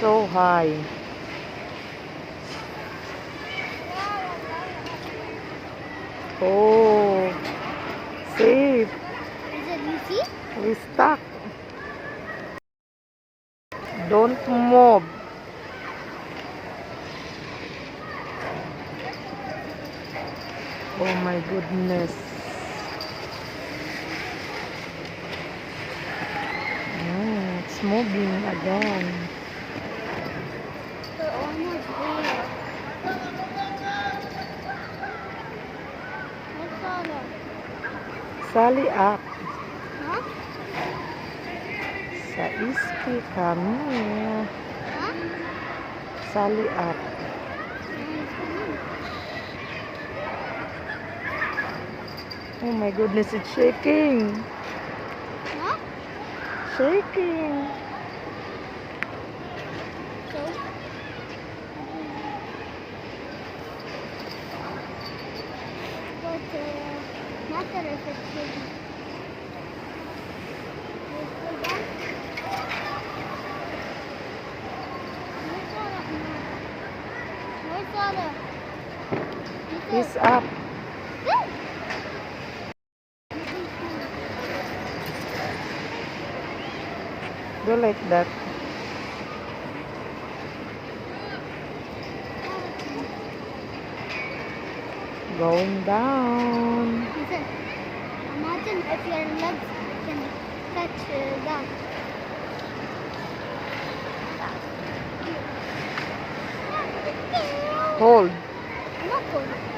so high. Oh, safe. Is it easy? We stuck. Don't move. Oh my goodness. It's moving again. We're almost there. What's all that? Sally up. Huh? Sa iski kami. Huh? Sally up. Oh my goodness, it's shaking. Huh? Shaking. So? But, not that if it's shaking. Where's all that? He's up. Do like that. Going down. Listen, imagine if your legs can touch that. Hold. Not good.